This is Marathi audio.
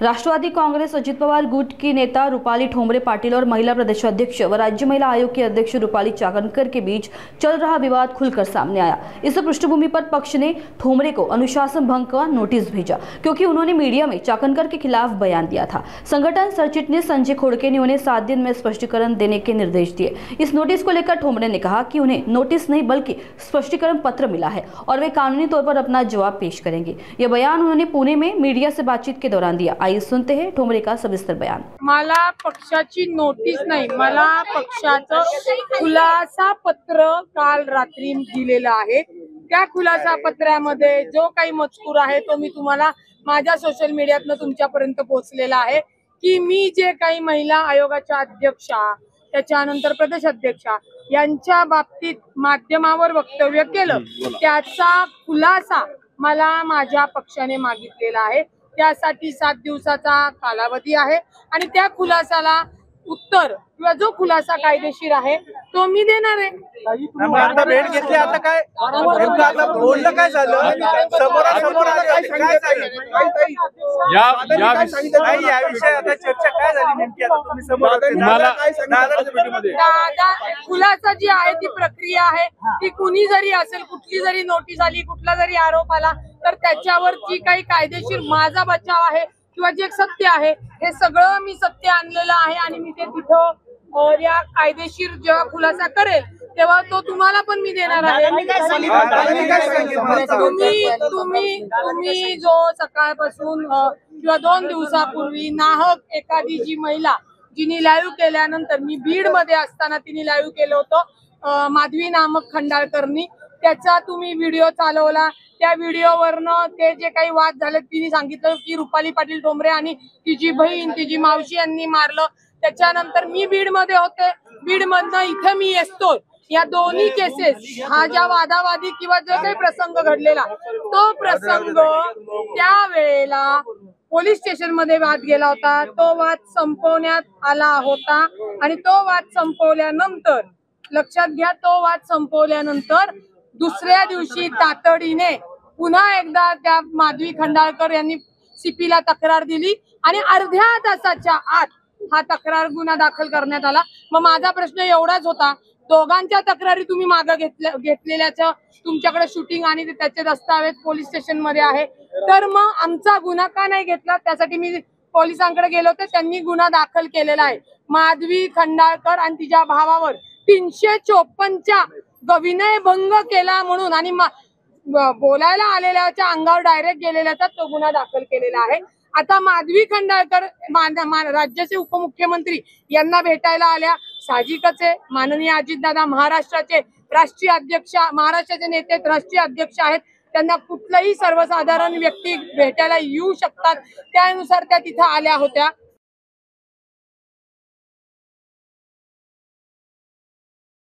राष्ट्रवादी कांग्रेस अजित पवार गुट की नेता रूपाली ठोमरे पाटिल और महिला प्रदेशाध्यक्ष व राज्य महिला आयोग की अध्यक्ष रूपाली चाकणकर के बीच चल रहा विवाद खुलकर सामने आया। इस पृष्ठभूमि पर पक्ष ने ठोमरे को अनुशासन भंग का नोटिस भेजा क्योंकि उन्होंने मीडिया में चाकणकर के खिलाफ बयान दिया था। संगठन सरचिटनीस संजय खोड़के ने उन्हें 7 दिन में स्पष्टीकरण देने के निर्देश दिए। इस नोटिस को लेकर ठोमरे ने कहा कि उन्हें नोटिस नहीं बल्कि स्पष्टीकरण पत्र मिला है और वे कानूनी तौर पर अपना जवाब पेश करेंगे। यह बयान उन्होंने पुणे में मीडिया से बातचीत के दौरान दिया। आइए सुनते हैं ठोमरे का सविस्तर बयान। मला पक्षाची नोटीस नाही, मला पक्षाचं खुलासा पत्र काल रात्री दिलेलं आहे। त्या खुलासा पत्रामध्ये जो काही मजकूर आहे तो मी तुम्हाला माझ्या सोशल मीडियातनं तुमच्यापर्यंत पोहोचलेला आहे की मी जे काही महिला आयोगाच्या अध्यक्षा त्याच्यानंतर प्रदेश अध्यक्षा यांच्या बाबतीत माध्यमावर वक्तव्य केलं त्याचा खुलासा मला माझ्या पक्षाने मागितलेला आहे। त्यासाठी 7 दिवसाचा कालावधी आहे आणि त्या खुलासाला उत्तर किंवा जो खुलासा कायदेशीर आहे तो मी देणार आहे। आता भेट घेतली, आता काय नेमकं आता बोललं काय झालं, समोरासमोर आले काय झालं या विषयात आता चर्चा काय झाली नेमकी? आता तुम्ही समोर दादा खुलासा जी आहे ती प्रक्रिया आहे ती कुणी जरी असेल, कुठली जरी नोटीस आली, कुठला जरी आरोप आला तर त्याच्यावर जी काही कायदेशीर माझा बचाव आहे किंवा जे सत्य आहे हे सगळं मी सत्य आणलेलं आहे आणि मी ते तिथं या कायदेशीर जेव्हा खुलासा करेल तेव्हा तो तुम्हाला पण मी देणार आहे। तुम्ही जो सकाळपासून किंवा 2 दिवसापूर्वी नाहक एखादी जी महिला जिने लाईव्ह केल्यानंतर मी बीड मध्ये असताना तिने लाईव्ह केलं होतं माधवी नामक खंडाळकरनी, त्याचा तुम्ही व्हिडिओ चालवला। त्या व्हिडिओवरनं ते जे काही वाद झाले तिने सांगितलं की रुपाली पाटील ठोंबरे आणि तिची बहीण तिची मावशी यांनी मारलं। त्याच्यानंतर मी बीड मध्ये होते, बीड मधनं इथे मी येतो। या दोन्ही केसेस हा ज्या वादावादी किंवा जो काही प्रसंग घडलेला तो प्रसंग त्यावेळेला पोलीस स्टेशन मध्ये वाद गेला होता, तो वाद संपवण्यात आला होता आणि तो वाद संपवल्यानंतर लक्षात घ्या तो वाद संपवल्यानंतर दुसऱ्या दिवशी तातडीने पुन्हा एकदा त्या माधवी खंडाळकर यांनी सीपीला तक्रार दिली आणि अर्ध्या तासाच्या आत हा तक्रार गुन्हा दाखल करण्यात आला। मग माझा प्रश्न एवढाच होता, दोघांच्या तक्रारी तुम्ही मागे घेतलेल्याचं तुमच्याकडे शूटिंग आणि त्याचे दस्तावेज पोलीस स्टेशन मध्ये आहे, तर मग आमचा गुन्हा का नाही घेतला? त्यासाठी मी पोलिसांकडे गेलो होते, त्यांनी गुन्हा दाखल केलेला आहे। माधवी खंडाळकर आणि तिच्या भावावर 354च्या विनयभंग केला म्हणून आणि बोलायला आलेल्याच्या अंगावर डायरेक्ट गेलेल्याचा तो गुन्हा दाखल केलेला आहे। आता माधवी खंडाळकर राज्याचे उपमुख्यमंत्री यांना भेटायला आल्या, साहजिकच आहे। माननीय अजितदादा महाराष्ट्राचे राष्ट्रीय अध्यक्ष, महाराष्ट्राचे नेते राष्ट्रीय अध्यक्ष आहेत, त्यांना कुठलाही सर्वसाधारण व्यक्ती भेटायला येऊ शकतात, त्यानुसार त्या तिथे आल्या होत्या।